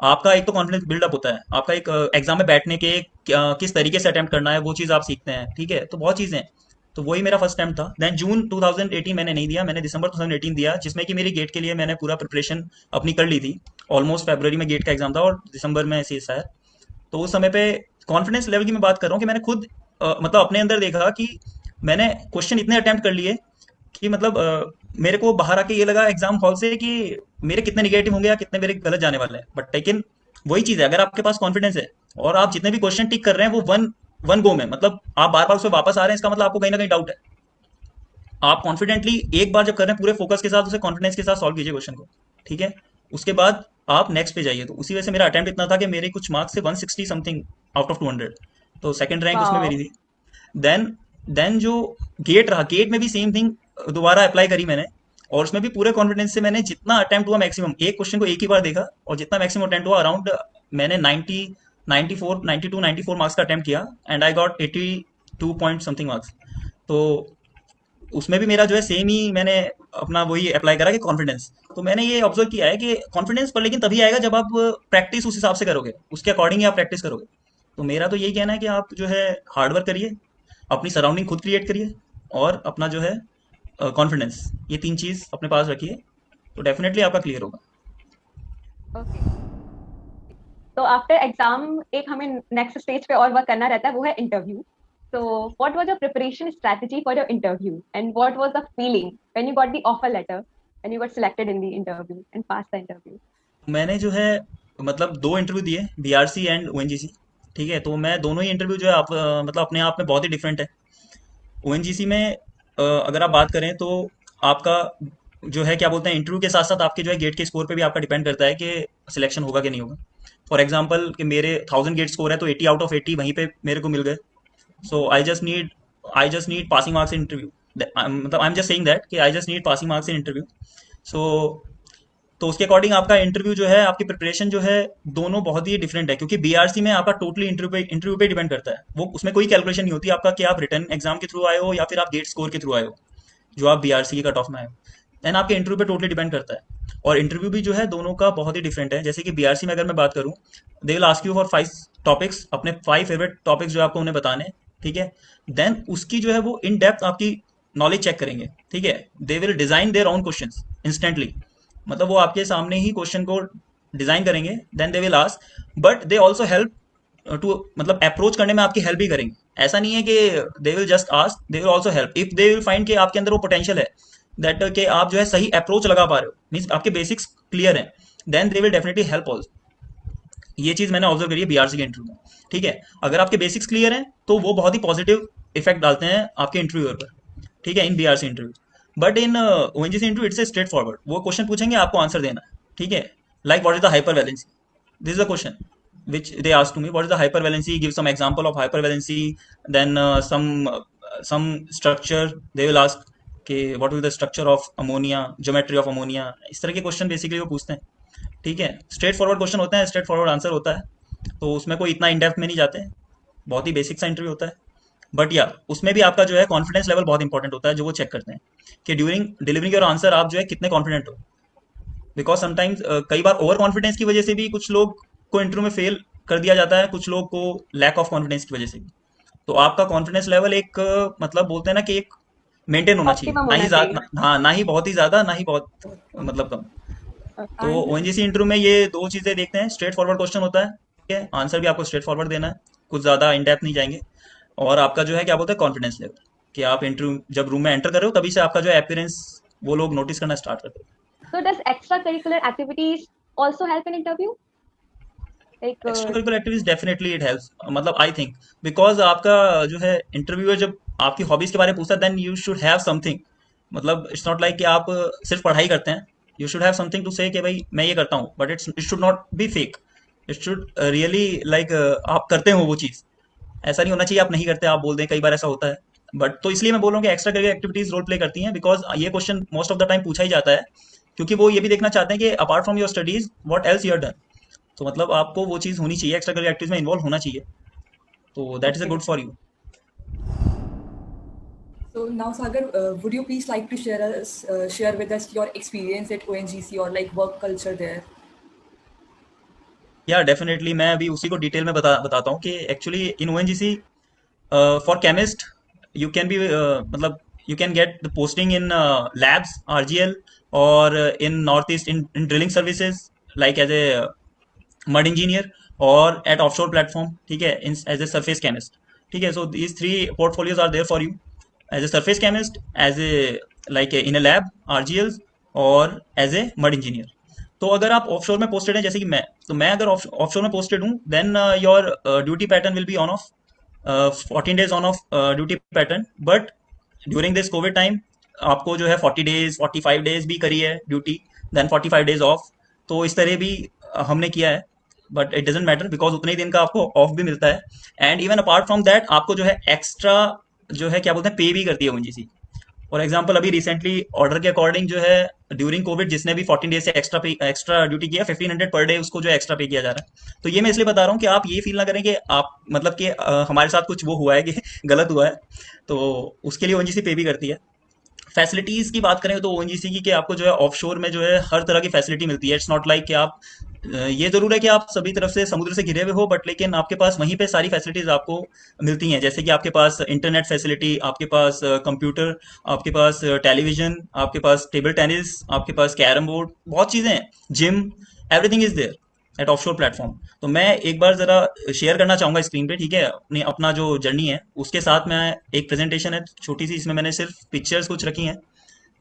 [SPEAKER 3] आपका एक तो कॉन्फिडेंस बिल्डअप होता है, आपका एक एग्जाम में बैठने के किस तरीके से अटेम्प्ट करना है वो चीज़ आप सीखते हैं। ठीक है, तो बहुत चीज़ें हैं। तो वही मेरा फर्स्ट अटेम्प्ट था। देन जून 2018 मैंने नहीं दिया, मैंने दिसंबर 2018 दिया, जिसमें कि मेरी गेट के लिए मैंने पूरा प्रिपरेशन अपनी कर ली थी। ऑलमोस्ट फरवरी में गेट का एग्जाम था और दिसंबर में सीएसआई। तो उस समय पे कॉन्फिडेंस लेवल की मैं बात कर रहा हूँ कि मैंने खुद मतलब अपने अंदर देखा कि मैंने क्वेश्चन इतने अटेम्प्ट कर लिए कि मतलब मेरे को बाहर आके ये लगा एग्जाम हॉल से कि मेरे कितने निगेटिव होंगे या कितने मेरे गलत जाने वाले हैं। बट लेकिन वही चीज़ है, अगर आपके पास कॉन्फिडेंस है और आप जितने भी क्वेश्चन टिक कर रहे हैं वो वन वन गो में, मतलब आप बार बार उससे वापस आ रहे हैं, इसका मतलब आपको कहीं ना कहीं डाउट है। आप कॉन्फिडेंटली एक बार जब कर रहे हैं पूरे फोकस के साथ उसे कॉन्फिडेंस के साथ सॉल्व कीजिए क्वेश्चन को। ठीक है, उसके बाद आप नेक्स्ट पे जाइए। तो उसी वजह से मेरा अटेम्प्ट इतना था कि मेरे कुछ मार्क्स से 160 समथिंग आउट ऑफ 200, तो सेकंड रैंक उसमें
[SPEAKER 1] वाओ।
[SPEAKER 3] मेरी थी। देन देन जो गेट रहा, गेट में भी सेम थिंग दोबारा अप्लाई करी मैंने, और उसमें भी पूरे कॉन्फिडेंस से मैंने जितना अटेम्प्ट हुआ मैक्सिमम, एक क्वेश्चन को एक ही बार देखा और जितना मैक्सिमम अटेम्प्ट हुआ अराउंड मैंने 90 94 92 94 मार्क्स का अटेम्प्ट किया and I got 82 point something marks. तो उसमें भी मेरा जो है सेम ही मैंने अपना वही अप्लाई करा कि कॉन्फिडेंस। तो मैंने ये ऑब्जर्व किया है कि कॉन्फिडेंस पर लेकिन तभी आएगा जब आप प्रैक्टिस उस हिसाब से करोगे, उसके अकॉर्डिंग ही आप प्रैक्टिस करोगे। तो मेरा तो यही कहना है कि आप जो है हार्डवर्क करिए, अपनी सराउंडिंग खुद क्रिएट करिए, और अपना जो है कॉन्फिडेंस, ये तीन चीज़ अपने पास रखिए, तो डेफिनेटली आपका क्लियर होगा।
[SPEAKER 1] ओके, तो आफ्टर एग्जाम एक हमें नेक्स्ट स्टेज पे और वर्क करना रहता है, वो है interview. So what was your preparation strategy for your interview, and what was the feeling when you got the offer letter and you got selected in the interview and passed the interview?
[SPEAKER 3] मैंने जो है मतलब दो interview दिए, BRC and ONGC. ठीक है, तो मैं दोनों ही इंटरव्यू जो है आप मतलब अपने आप में बहुत ही डिफरेंट है। ओएनजीसी में अगर आप बात करें तो आपका जो है क्या बोलते हैं, इंटरव्यू के साथ साथ आपके जो है गेट के स्कोर पे भी आपका डिपेंड करता है कि सिलेक्शन होगा कि नहीं होगा। फॉर एग्जांपल कि मेरे 1000 गेट स्कोर है तो 80 आउट ऑफ 80 वहीं पे मेरे को मिल गए। So I just need passing marks in interview. मतलब I am just saying that कि I just need passing marks in interview. So तो उसके अकॉर्डिंग आपका इंटरव्यू जो है, आपकी प्रिपरेशन जो है, दोनों बहुत ही डिफरेंट है। क्योंकि बीआरसी में आपका टोटली इंटरव्यू पे डिपेंड करता है, वो उसमें कोई कैलकुलेशन नहीं होती आपका कि आप रिटर्न एग्जाम के थ्रू आए हो या फिर आप गेट स्कोर के थ्रू आए हो, जो आप बीआरसी की कट ऑफ में आए हो। देन आपके इंटरव्यू पे टोटली डिपेंड करता है। और इंटरव्यू भी जो है दोनों का बहुत ही डिफरेंट है। जैसे कि बीआरसी में अगर मैं बात करूँ, दे will ask you for 5 topics, अपने 5 फेवरेट टॉपिक्स जो आपको उन्हें बताने हैं। ठीक है, देन उसकी जो है वो इन डेप्थ आपकी नॉलेज चेक करेंगे। ठीक है, they will design their own question instantly, मतलब वो आपके सामने ही क्वेश्चन को डिजाइन करेंगे। Then they will ask, but they also help to, मतलब अप्रोच करने में आपकी हेल्प भी करेंगे। ऐसा नहीं है कि they will just ask, they will also help if they will find कि आपके अंदर वो पोटेंशियल है, दैट कि आप जो है सही अप्रोच लगा पा रहे हो, मीन्स आपके बेसिक्स क्लियर हैं, then they will definitely help also. ये चीज़ मैंने ऑब्जर्व करी है बीआरसी के इंटरव्यू में। ठीक है, अगर आपके बेसिक्स क्लियर हैं तो वो बहुत ही पॉजिटिव इफेक्ट डालते हैं आपके इंटरव्यूअर पर। ठीक है, in BRC interview. But in ONGC interview it's a straightforward, वो क्वेश्चन पूछेंगे, आपको आंसर देना है। ठीक है, like what is the hyper valency, this is the question which they asked to me, what is the hypervalency, give some example of hypervalency. Then some structure they will ask कि what is the structure of ammonia, geometry of ammonia, इस तरह के question basically वो पूछते हैं। ठीक है, straight forward question होते हैं, स्ट्रेट फॉरवर्ड आंसर होता है, तो उसमें कोई इतना इन डेप्थ में नहीं जाते हैं, बहुत ही बेसिक सा इंटरव्यू होता है। बट या उसमें भी आपका जो है कॉन्फिडेंस लेवल बहुत इंपॉर्टेंट होता है, जो वो चेक करते हैं कि ड्यूरिंग डिलीवरिंग योर आंसर आप जो है कितने कॉन्फिडेंट हो। बिकॉज समटाइम्स कई बार ओवर कॉन्फिडेंस की वजह से भी कुछ लोग को इंटरव्यू में फेल कर दिया जाता है, कुछ लोग को लैक ऑफ कॉन्फिडेंस की वजह से भी। तो आपका कॉन्फिडेंस लेवल एक मतलब बोलते हैं ना कि एक मेंटेन होना चाहिए,
[SPEAKER 1] ऑप्टिमम
[SPEAKER 3] ना
[SPEAKER 1] होना
[SPEAKER 3] ही
[SPEAKER 1] चाहिए।
[SPEAKER 3] ज्यादा, हाँ ना ही बहुत ही ज्यादा, ना ही बहुत मतलब कम। तो
[SPEAKER 2] And
[SPEAKER 3] ओएनजीसी इंटरव्यू में ये दो चीजें देखते हैं, स्ट्रेट फॉरवर्ड क्वेश्चन होता है। ठीक है, आंसर भी आपको स्ट्रेट फॉरवर्ड देना है, कुछ ज्यादा इन डेप्थ नहीं जाएंगे। और आपका जो है क्या बोलते हैं कॉन्फिडेंस लेवल, कि आप इंटरव्यू जब रूम में एंटर कर रहे हो तभी से आपका जो है अपीयरेंस वो लोग नोटिस करना स्टार्ट करते हैं।
[SPEAKER 1] So does extracurricular activities also help in interview? Like
[SPEAKER 3] extra curricular activities definitely it helps, मतलब आई थिंक, बिकॉज आपका जो है इंटरव्यूअर जब आपकी हॉबीज के बारे में पूछता है, then you should have something. मतलब इट्स नॉट लाइक कि आप सिर्फ पढ़ाई करते हैं। You should have something to say कि भाई मैं ये करता हूँ, but it should not be fake. It should really like आप करते हो वो चीज़। ऐसा नहीं होना चाहिए आप नहीं करते, आप बोल दें, कई बार ऐसा होता है। बट तो इसलिए मैं बोल रहा हूँ कि extracurricular activities role play करती हैं, बिकॉज ये question most of the time पूछा ही जाता है, क्योंकि वो ये भी देखना चाहते हैं कि apart from your studies what else you are done. तो मतलब आपको वो चीज़ होनी चाहिए, एक्स्ट्रा करिकुलर एक्टिविटीज में इन्वॉल्व होना चाहिए। तो that is a
[SPEAKER 1] Okay.
[SPEAKER 3] Good for you.
[SPEAKER 2] So now, Sagar, would you please like to share with us your experience at ONGC or like work culture there?
[SPEAKER 3] या definitely, मैं अभी उसी को detail में बताता हूँ कि actually in ONGC for chemist you can be मतलब you can get the posting in labs RGL, और in north east in drilling services like as a mud engineer, और एट ऑफशोर प्लेटफॉर्म, ठीक है, in as a surface chemist. ठीक है, so these three portfolios are there for you, as a surface chemist, as A like in A lab RGL, और as a mud engineer. तो अगर आप offshore में posted हैं जैसे कि मैं, तो मैं अगर ऑफशोर में पोस्टेड हूँ, then your duty pattern will be on off 14 days on off duty pattern. But during this Covid time आपको जो है 40 days 45 days भी करी है ड्यूटी, देन 45 days ऑफ। तो इस तरह भी हमने किया है, but it doesn't matter because उतने ही दिन का आपको ऑफ भी मिलता है। And even apart from that आपको जो है एक्स्ट्रा जो है क्या बोलते हैं पे भी करती है ओएनजीसी। फॉर एग्जाम्पल अभी रिसेंटली ऑर्डर के अकॉर्डिंग जो है ड्यूरिंग कोविड जिसने भी 14 days से एक्स्ट्रा ड्यूटी किया, 1500 पर डे उसको जो एक्स्ट्रा पे किया जा रहा है। तो ये मैं इसलिए बता रहा हूँ कि आप ये फील ना करें कि आप मतलब कि हमारे साथ कुछ वो हुआ है कि गलत हुआ है। तो उसके लिए ओएनजीसी पे भी करती है। फैसिलिटीज की बात करें तो ओएनजीसी की कि आपको जो है ऑफशोर में जो है हर तरह की फैसिलिटी मिलती है। इट्स नॉट लाइक कि आप ये जरूर है कि आप सभी तरफ से समुद्र से घिरे हुए हो, बट लेकिन आपके पास वहीं पे सारी फैसिलिटीज आपको मिलती हैं, जैसे कि आपके पास इंटरनेट फैसिलिटी, आपके पास कंप्यूटर, आपके पास टेलीविजन, आपके पास टेबल टेनिस, आपके पास कैरम बोर्ड, बहुत चीज़ें हैं, gym, everything is there at offshore platform. तो मैं एक बार ज़रा शेयर करना चाहूँगा स्क्रीन पे, ठीक है, अपनी अपना जो जर्नी है उसके साथ। मैं एक प्रेजेंटेशन है छोटी सी, इसमें मैंने सिर्फ पिक्चर्स कुछ रखी हैं,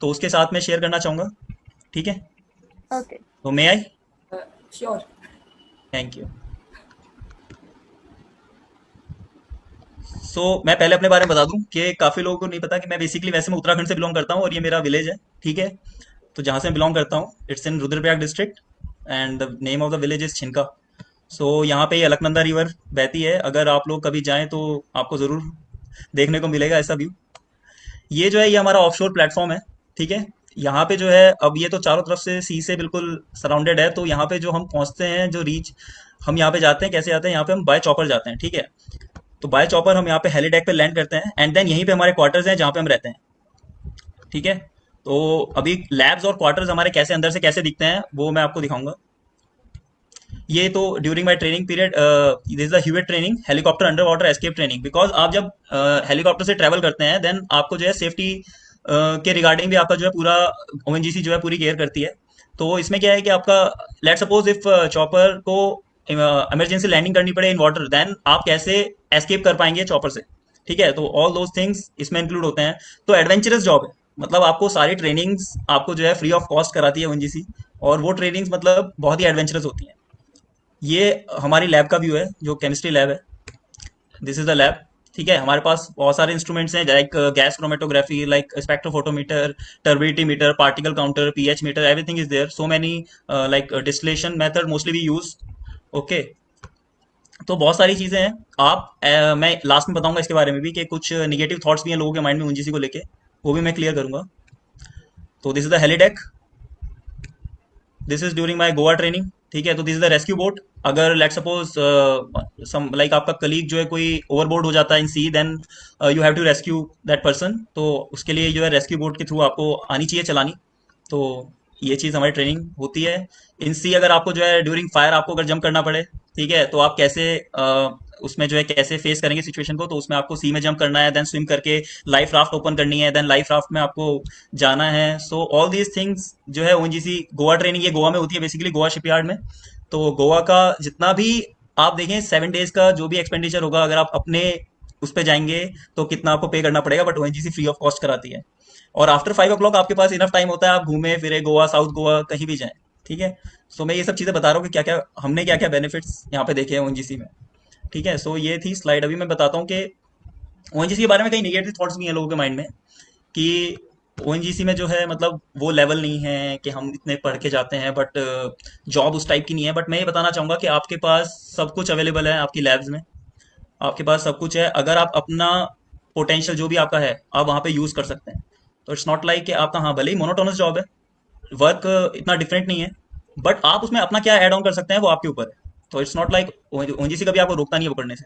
[SPEAKER 3] तो उसके साथ मैं शेयर करना चाहूँगा, ठीक है।
[SPEAKER 1] Okay.
[SPEAKER 3] तो मे आई?
[SPEAKER 2] Sure.
[SPEAKER 3] Thank you. मैं पहले अपने बारे में बता दूं कि काफ़ी लोगों को नहीं पता कि मैं बेसिकली, वैसे मैं उत्तराखंड से बिलोंग करता हूँ और ये मेरा विलेज है, ठीक है। तो जहाँ से मैं बिलोंग करता हूँ it's in Rudraprayag district, and the name of the village is Chhinka. यहाँ पे ये अलकनंदा रिवर बहती है, अगर आप लोग कभी जाएं तो आपको ज़रूर देखने को मिलेगा ऐसा व्यू। ये जो है ये हमारा ऑफशोर प्लेटफॉर्म है, ठीक है। यहाँ पे जो है अब ये तो चारों तरफ से सी से बिल्कुल सराउंडेड है, तो यहाँ पे जो हम पहुँचते हैं, जो रीच हम यहाँ पे जाते हैं, कैसे जाते हैं, यहाँ पे हम बाय चॉपर जाते हैं, ठीक है। तो बाय चॉपर हम यहाँ पे हेलीडेक पे लैंड करते हैं, एंड देन यहीं पे हमारे क्वार्टर्स हैं जहाँ पे हम रहते हैं, ठीक है। तो अभी लैब्स और क्वार्टर्स हमारे कैसे अंदर से कैसे दिखते हैं वो मैं आपको दिखाऊंगा। ये तो during my training period this is the HUET training, helicopter underwater escape training. Because आप जब हेलीकॉप्टर से ट्रैवल करते हैं, देन आपको जो है सेफ्टी के रिगार्डिंग भी आपका जो है पूरा ओएनजीसी जो है पूरी केयर करती है। तो इसमें क्या है कि आपका लेट सपोज इफ चॉपर को इमरजेंसी लैंडिंग करनी पड़े इन वाटर, देन आप कैसे एस्केप कर पाएंगे चॉपर से, ठीक है। तो ऑल दोज थिंग्स इसमें इंक्लूड होते हैं। तो एडवेंचरस जॉब है, मतलब आपको सारी ट्रेनिंग्स आपको जो है फ्री ऑफ कॉस्ट कराती है ओएनजीसी, और वो ट्रेनिंग्स मतलब बहुत ही एडवेंचरस होती हैं। ये हमारी लैब का व्यू है, जो केमिस्ट्री लैब है। दिस इज द लैब, ठीक है। हमारे पास बहुत सारे इंस्ट्रूमेंट्स हैं, like gas chromatography, like spectrophotometer, turbidity meter, particle counter, pH meter, everything is there. So many like distillation method mostly we use, okay. तो बहुत सारी चीजें हैं। मैं लास्ट में बताऊंगा इसके बारे में भी कि कुछ निगेटिव थॉट्स भी हैं लोगों के माइंड में ओएनजीसी को लेके, वो भी मैं क्लियर करूंगा। तो this is the helideck, this is during my Goa training, ठीक है। तो this is the rescue boat. अगर लेट सपोज सम लाइक आपका कलीग जो है कोई ओवरबोर्ड हो जाता है in sea, then you have to rescue that person. तो उसके लिए जो है रेस्क्यू बोट के थ्रू आपको आनी चाहिए चलानी। तो ये चीज़ हमारी ट्रेनिंग होती है। इन सी अगर आपको जो है ड्यूरिंग फायर आपको अगर जंप करना पड़े, ठीक है, तो आप कैसे उसमें जो है कैसे फेस करेंगे सिचुएशन को। तो उसमें आपको सी में जंप करना है, देन स्विम करके लाइफ राफ्ट ओपन करनी है, देन लाइफ राफ्ट में आपको जाना है। सो ऑल दीज थिंग्स जो है ओएनजीसी गोवा ट्रेनिंग, ये गोवा में होती है बेसिकली, गोवा शिपयार्ड में। तो गोवा का जितना भी आप देखें 7 days का जो भी एक्सपेंडिचर होगा, अगर आप अपने उस पर जाएंगे तो कितना आपको पे करना पड़ेगा, but ONGC free of cost कराती है। और आफ्टर 5 o'clock आपके पास इनफ टाइम होता है, आप घूमे फिरे गोवा, साउथ गोवा, कहीं भी जाएं, ठीक है। मैं ये सब चीज़ें बता रहा हूँ कि क्या क्या हमने क्या क्या बेनिफिट्स यहाँ पे देखे हैं ओएनजीसी में, ठीक है। ये थी स्लाइड। अभी मैं बताता हूँ कि ओएनजीसी के बारे में कई नेगेटिव थॉट्स भी हैं लोगों के माइंड में कि ओएनजीसी में जो है मतलब वो लेवल नहीं है कि हम इतने पढ़ के जाते हैं, बट जॉब उस टाइप की नहीं है। बट मैं ये बताना चाहूँगा कि आपके पास सब कुछ अवेलेबल है आपकी लैब्स में, आपके पास सब कुछ है। अगर आप अपना पोटेंशियल जो भी आपका है आप वहाँ पे यूज़ कर सकते हैं। तो इट्स नॉट लाइक कि आपका, हाँ भले ही मोनोटोनस जॉब है, वर्क इतना डिफरेंट नहीं है, बट आप उसमें अपना क्या ऐड ऑन कर सकते हैं वो आपके ऊपर है। तो इट्स नॉट लाइक ओएनजीसी कभी आपको रोकता नहीं है वो करने से।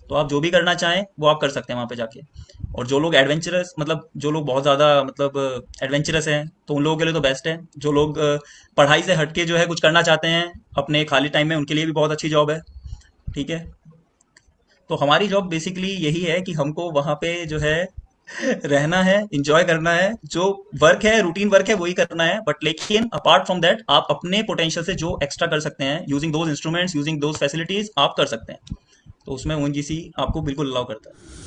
[SPEAKER 3] तो आप जो भी करना चाहें वो आप कर सकते हैं वहाँ पे जाके। और जो लोग एडवेंचरस, मतलब जो लोग बहुत ज़्यादा मतलब एडवेंचरस हैं, तो उन लोगों के लिए तो बेस्ट है। जो लोग पढ़ाई से हटके जो है कुछ करना चाहते हैं अपने खाली टाइम में, उनके लिए भी बहुत अच्छी जॉब है। ठीक है। तो हमारी जॉब बेसिकली यही है कि हमको वहाँ पे जो है रहना है, इंजॉय करना है, जो वर्क है, रूटीन वर्क है, वही करना है। बट लेकिन अपार्ट फ्रॉम दैट आप अपने पोटेंशियल से जो एक्स्ट्रा कर सकते हैं, using those instruments, using those facilities, आप कर सकते हैं। तो उसमें ओएनजीसी आपको बिल्कुल अलाउ करता है।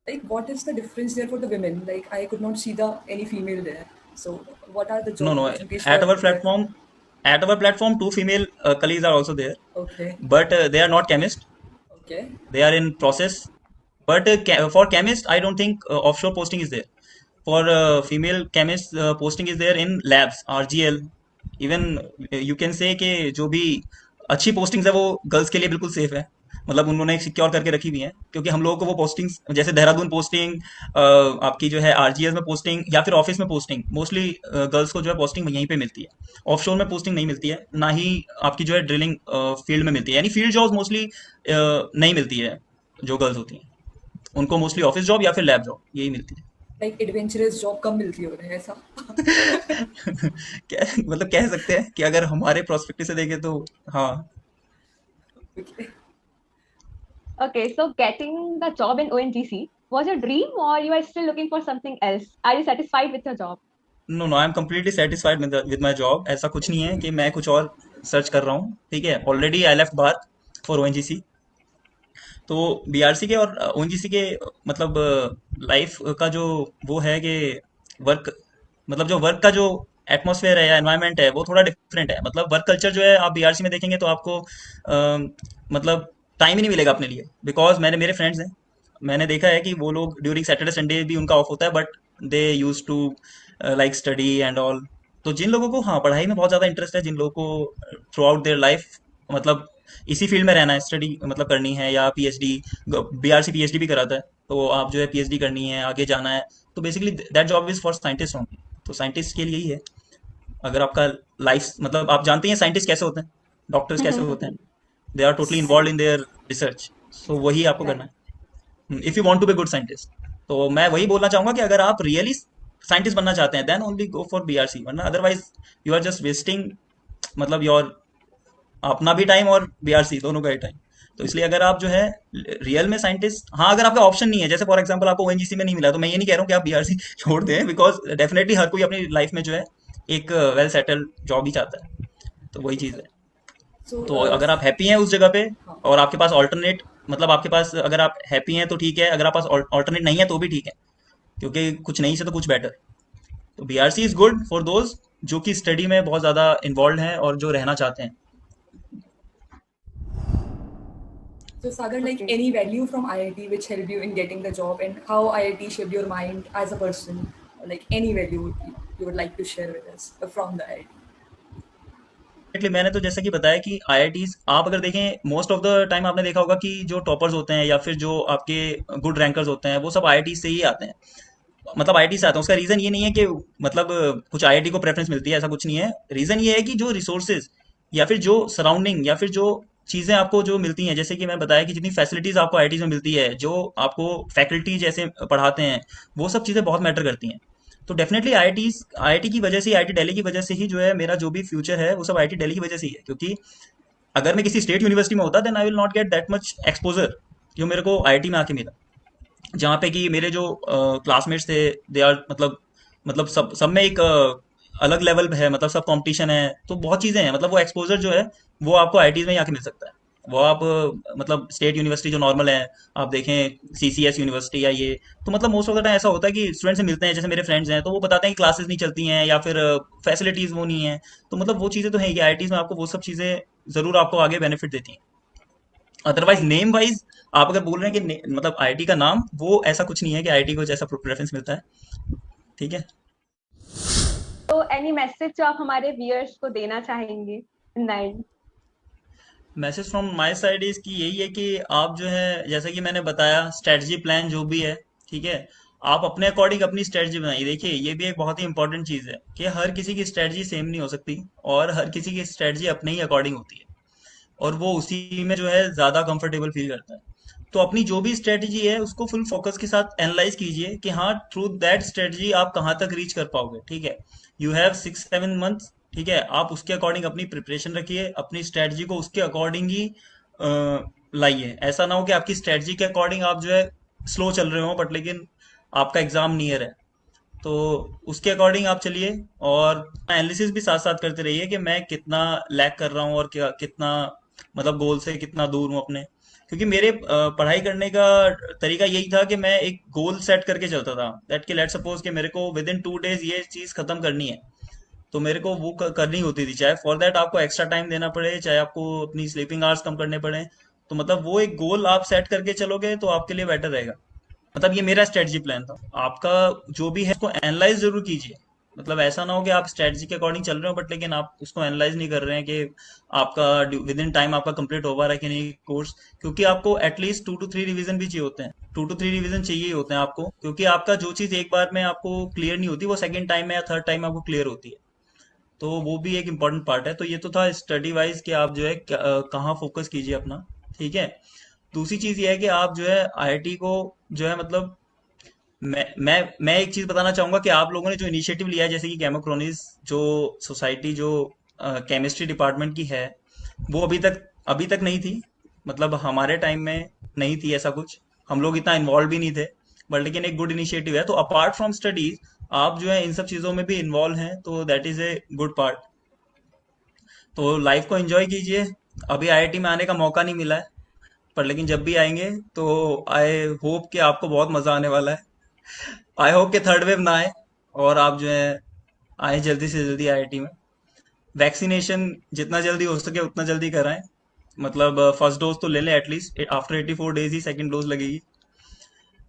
[SPEAKER 2] Like, what is the difference there for the women? Like, I could not see any female there. So, what are the
[SPEAKER 3] No,
[SPEAKER 2] job
[SPEAKER 3] no.
[SPEAKER 2] opportunities for the?
[SPEAKER 3] At our platform, two female colleagues are also there,
[SPEAKER 2] Okay,
[SPEAKER 3] but they are not chemists.
[SPEAKER 2] okay,
[SPEAKER 3] They are in process. But for chemist, I don't think offshore posting is there. For female chemist, posting is there in labs, RGL. Even you can say कि जो भी अच्छी postings है वो girls के लिए बिल्कुल safe है। मतलब उन्होंने सिक्योर करके रखी हुई है, क्योंकि हम लोगों को वो पोस्टिंग्स जैसे देहरादून पोस्टिंग, आपकी जो है आरजीएस में पोस्टिंग या फिर ऑफिस में पोस्टिंग, मोस्टली गर्ल्स को जो है पोस्टिंग यहीं पे मिलती है। ऑफशोर में पोस्टिंग नहीं मिलती है, ना ही आपकी जो है ड्रिलिंग फील्ड में मिलती है। यानी फील्ड जॉब्स मोस्टली नहीं मिलती है जो गर्ल्स होती हैं, उनको मोस्टली ऑफिस जॉब या फिर लैब जॉब यही मिलती है।
[SPEAKER 2] like adventurous job कम मिलती हो रहे हैं ऐसा?
[SPEAKER 3] मतलब कह सकते हैं कि अगर हमारे प्रोस्पेक्टिव से देखें तो हाँ।
[SPEAKER 2] Okay.
[SPEAKER 1] Okay, so getting the job in ONGC was your dream, or you are still looking for something else? Are you satisfied with your job?
[SPEAKER 3] No no, I am completely satisfied with my job. ऐसा कुछ नहीं है कि मैं कुछ और search कर रहा हूँ। ठीक है, already I left bar for ONGC. तो बीआरसी के और ओएनजीसी के मतलब लाइफ का जो वो है कि वर्क, मतलब जो वर्क का जो एटमॉस्फेयर है या एनवायरनमेंट है वो थोड़ा डिफरेंट है। मतलब वर्क कल्चर जो है आप बीआरसी में देखेंगे तो आपको मतलब टाइम ही नहीं मिलेगा अपने लिए। बिकॉज मेरे फ्रेंड्स हैं, मैंने देखा है कि वो लोग ड्यूरिंग सैटरडे संडे भी उनका ऑफ होता है, but they use to like study and all. तो जिन लोगों को हाँ पढ़ाई में बहुत ज़्यादा इंटरेस्ट है, जिन लोगों को थ्रू आउट देयर लाइफ मतलब इसी फील्ड में रहना है, स्टडी मतलब करनी है, या पीएचडी, बीआरसी पीएचडी भी कराता है, तो आप जो है पीएचडी करनी है, आगे जाना है, तो basically that job is for scientist only. तो साइंटिस्ट के लिए ही है। अगर आपका लाइफ मतलब आप जानते हैं साइंटिस्ट कैसे होते हैं, डॉक्टर्स कैसे होते हैं, they are totally involve in their research. So वही आपको
[SPEAKER 2] Right.
[SPEAKER 3] करना है if you want to be good scientist. तो मैं वही बोलना चाहूंगा कि अगर आप रियली साइंटिस्ट बनना चाहते हैं then only go for BRC, वरना otherwise you are just wasting मतलब योर अपना भी टाइम और बीआरसी दोनों का ही टाइम। तो इसलिए अगर आप जो है रियल में साइंटिस्ट, हाँ अगर आपका ऑप्शन नहीं है, जैसे फॉर एग्जांपल आपको ओएनजीसी में नहीं मिला, तो मैं ये नहीं कह रहा हूँ कि आप बीआरसी छोड़ दें, बिकॉज डेफिनेटली हर कोई अपनी लाइफ में जो है एक वेल सेटल्ड जॉब ही चाहता है। तो वही चीज़ है।
[SPEAKER 2] So,
[SPEAKER 3] तो अगर आप हैप्पी हैं उस जगह पे
[SPEAKER 2] हाँ.
[SPEAKER 3] और आपके पास ऑल्टरनेट, मतलब आपके पास अगर आप हैप्पी हैं तो ठीक है, अगर आप पास ऑल्टरनेट नहीं है तो भी ठीक है, क्योंकि कुछ नहीं से तो कुछ बेटर। तो BRC is good for those जो कि स्टडी में बहुत ज़्यादा इन्वॉल्व हैं और जो रहना चाहते हैं।
[SPEAKER 2] So, Sagar, like
[SPEAKER 1] Okay.
[SPEAKER 2] any value from IIT which helped you in getting the job, and how IIT shaped your mind as a person, or like any value you would like to share with us from the IIT?
[SPEAKER 3] Exactly, मैंने तो जैसे कि बताया कि IITs आप अगर देखें most of the time आपने देखा होगा कि जो टॉपर्स होते हैं या फिर जो आपके गुड रैंकर्स होते हैं वो सब आईआईटी से ही आते हैं। मतलब आईआईटी से आते हैं। उसका रीजन ये नहीं है कि मतलब कुछ आईआईटी को प्रेफरेंस मिलती है, ऐसा कुछ नहीं है। रीजन ये है कि जो रिसोर्सेज या फिर जो सराउंडिंग या फिर जो चीजें आपको जो मिलती हैं, जैसे कि मैं बताया कि जितनी फैसिलिटीज आपको आईआईटी में मिलती है, जो आपको फैकल्टी जैसे पढ़ाते हैं, वो सब चीजें बहुत मैटर करती हैं। तो डेफिनेटली आईआईटी की वजह से, आईआईटी दिल्ली की वजह से ही जो है मेरा जो भी फ्यूचर है वो सब आईआईटी दिल्ली की वजह से ही है। क्योंकि अगर मैं किसी स्टेट यूनिवर्सिटी में होता then I will not get that much exposure जो मेरे को आईआईटी में आके मिला, जहाँ पे कि मेरे जो क्लासमेट्स थे दे आर मतलब सब में एक अलग लेवल है, मतलब सब कंपटीशन है, तो बहुत चीज़ें हैं। मतलब वो एक्सपोजर जो है वो आपको आईआईटीज में ही आके मिल सकता है। वो आप मतलब स्टेट यूनिवर्सिटी जो नॉर्मल है, आप देखें सीसीएस यूनिवर्सिटी या ये, तो मतलब मोस्ट ऑफ द टाइम ऐसा होता है कि स्टूडेंट से मिलते हैं, जैसे मेरे फ्रेंड्स हैं तो वो बताते हैं कि क्लासेस नहीं चलती हैं या फिर फैसिलिटीज़ वो नहीं है। तो मतलब वो चीज़ें तो है कि आईआईटीज में आपको वो सब चीज़ें ज़रूर आपको आगे बेनिफिट देती हैं। अदरवाइज नेम वाइज आप अगर बोल रहे हैं कि मतलब आईआईटी का नाम, वो ऐसा कुछ नहीं है कि आईआईटी को जैसा प्रेफरेंस मिलता है। ठीक है।
[SPEAKER 1] तो एनी मैसेज जो आप हमारे व्यूअर्स को देना चाहेंगे in the end?
[SPEAKER 3] Message from my side is कि यही है कि आप जो है, जैसे कि मैंने बताया, स्ट्रेटजी प्लान जो भी है, ठीक है, आप अपने अकॉर्डिंग अपनी स्ट्रेटजी बनाइए। देखिए, ये भी एक बहुत ही इंपॉर्टेंट चीज़ है कि हर किसी की स्ट्रेटजी सेम नहीं हो सकती, और हर किसी की स्ट्रेटजी अपने ही अकॉर्डिंग होती है, और वो उसी में जो है ज़्यादा कंफर्टेबल फील करता है। तो अपनी जो भी स्ट्रेटजी है उसको फुल फोकस के साथ एनालाइज कीजिए कि हाँ, थ्रू दैट स्ट्रेटजी आप कहाँ तक रीच कर पाओगे। ठीक है, यू हैव 6-7 मंथ्स। ठीक है, आप उसके अकॉर्डिंग अपनी प्रिपरेशन रखिए, अपनी स्ट्रेटजी को उसके अकॉर्डिंग ही लाइए। ऐसा ना हो कि आपकी स्ट्रेटजी के अकॉर्डिंग आप जो है स्लो चल रहे हो, बट लेकिन आपका एग्जाम नियर है। तो उसके अकॉर्डिंग आप चलिए, और एनालिसिस भी साथ साथ करते रहिए कि मैं कितना लैग कर रहा हूँ, और क्या कितना मतलब गोल से कितना दूर हूँ अपने। क्योंकि मेरे पढ़ाई करने का तरीका यही था कि मैं एक गोल सेट करके चलता था, दैट कि लेट सपोज कि मेरे को विद इन 2 डेज ये चीज़ खत्म करनी है, तो मेरे को वो करनी होती थी, चाहे फॉर दैट आपको एक्स्ट्रा टाइम देना पड़े, चाहे आपको अपनी स्लीपिंग आवर्स कम करने पड़े। तो मतलब वो एक गोल आप सेट करके चलोगे तो आपके लिए बेटर रहेगा। मतलब ये मेरा स्ट्रेटजी प्लान था। आपका जो भी है उसको एनालाइज जरूर कीजिए। मतलब ऐसा ना हो कि आप स्ट्रेटजी के अकॉर्डिंग चल रहे हो, बट लेकिन आप उसको एनालाइज नहीं कर रहे हैं कि आपका विद इन टाइम आपका कंप्लीट हो पा रहा है कि नहीं कोर्स। क्योंकि आपको एटलीस्ट 2 to 3 रिवीजन भी चाहिए होते हैं, 2 to 3 रिवीजन चाहिए ही होते हैं आपको, क्योंकि आपका जो चीज़ एक बार में आपको क्लियर नहीं होती, वो सेकंड टाइम में या थर्ड टाइम में आपको क्लियर होती है। तो वो भी एक इम्पॉर्टेंट पार्ट है। तो ये तो था स्टडी वाइज कि आप जो है कहाँ फोकस कीजिए अपना। ठीक है। दूसरी चीज़ ये है कि आप जो है आईआईटी को जो है मतलब, मैं एक चीज बताना चाहूंगा कि आप लोगों ने जो इनिशिएटिव लिया है, जैसे कि कैमोक्रोनिस जो सोसाइटी जो केमिस्ट्री डिपार्टमेंट की है, वो अभी तक नहीं थी। मतलब हमारे टाइम में नहीं थी ऐसा कुछ, हम लोग इतना इन्वॉल्व भी नहीं थे। बट लेकिन एक गुड इनिशिएटिव है। तो अपार्ट फ्रॉम स्टडीज आप जो है इन सब चीज़ों में भी इन्वॉल्व हैं, तो that is a good part. तो लाइफ को एंजॉय कीजिए। अभी आईआईटी में आने का मौका नहीं मिला है, पर लेकिन जब भी आएंगे तो आई होप कि आपको बहुत मज़ा आने वाला है। आई होप कि थर्ड वेव ना आए, और आप जो है आए जल्दी से जल्दी आईआईटी में। वैक्सीनेशन जितना जल्दी हो सके उतना जल्दी कराएं। मतलब फर्स्ट डोज तो ले लें, एटलीस्ट आफ्टर 84 डेज ही सेकंड डोज लगेगी।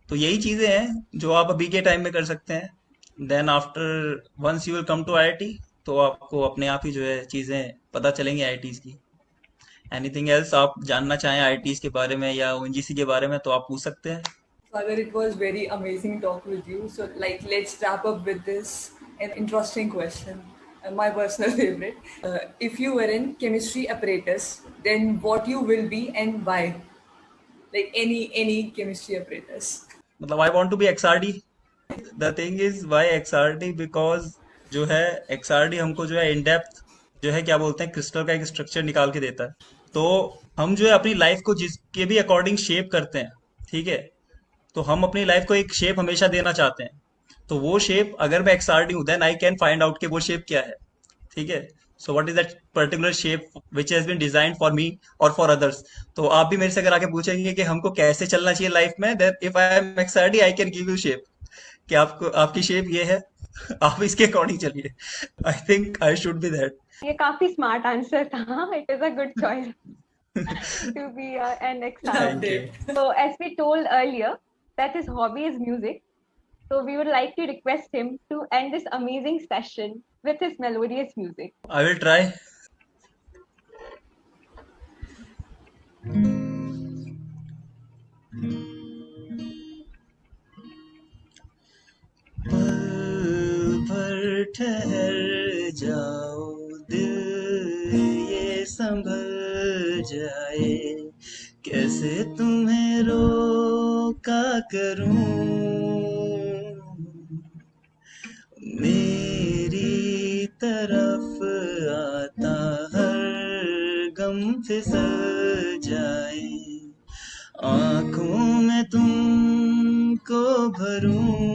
[SPEAKER 3] तो यही चीज़ें हैं जो आप अभी के टाइम में कर सकते हैं। Then after once you will come to IIT, तो आपको अपने आप ही जो है चीज़ें पता चलेंगी आईआईटीज की। एनीथिंग एल्स आप जानना चाहें आईआईटीज के बारे में या ओएनजीसी के बारे में, तो आप पूछ सकते हैं।
[SPEAKER 2] Father, it was very amazing talk with you. So, like, let's wrap up with this an interesting question. My personal favorite. If you were in chemistry apparatus, then what you will be and why? Like any chemistry apparatus.
[SPEAKER 3] मतलब I want to be XRD. The thing is why XRD, because जो है XRD हमको जो है in depth जो है क्या बोलते हैं क्रिस्टल का एक स्ट्रक्चर निकाल के देता है। तो हम जो है अपनी लाइफ को जिसके भी अकॉर्डिंग शेप करते हैं, ठीक है, तो हम अपनी लाइफ को एक शेप हमेशा देना चाहते हैं। तो वो शेप अगर मैं एक्सआरडी हूँ, then I can find out कि वो शेप क्या है। ठीक है। So what is that particular shape which has been designed for me और फॉर अदर्स। तो आप भी मेरे से अगर आके पूछेंगे कि हमको कैसे चलना चाहिए लाइफ में, then if I am XRD I can give you shape कि आपको आपकी शेप ये है। आप इसके अकॉर्डिंग चलिए। I think I should be that.
[SPEAKER 1] ये काफी स्मार्ट आंसर था. It is a good choice to be an
[SPEAKER 3] thank
[SPEAKER 1] XRD.
[SPEAKER 3] You.
[SPEAKER 2] Update.
[SPEAKER 1] So, as we told earlier, that his hobby is music. So, we would like to request him to end this amazing session with his melodious music.
[SPEAKER 3] I will try. पल भर ठहर जाओ, दिल ये संभल जाए, कैसे तुम्हें रोका करूं, मेरी तरफ आता हर गम फिसल जाए, आंखों में तुमको भरूं,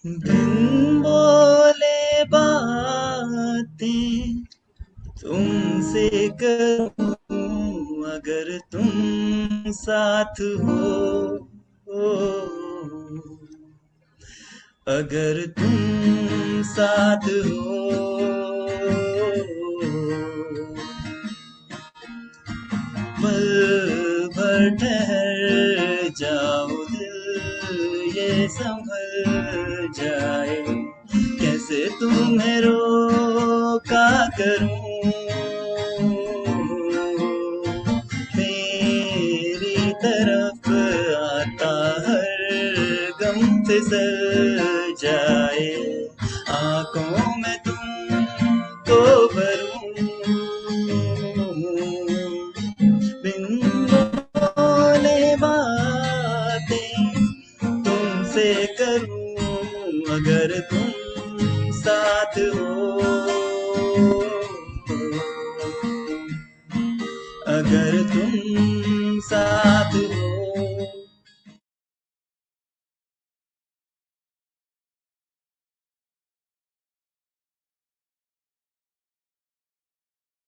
[SPEAKER 3] बिन बोले बातें तुमसे करूं, अगर तुम साथ हो, अगर तुम साथ हो, पर ठहर जाओ दिल ये संभल जाए, कैसे तुम्हें रोका करूं, मेरी तरफ आता हर गम फिसल जाए, आंखों में तुमको भरूं, बिन बोले बातें तुमसे करूं, अगर तुम साथ हो, अगर तुम साथ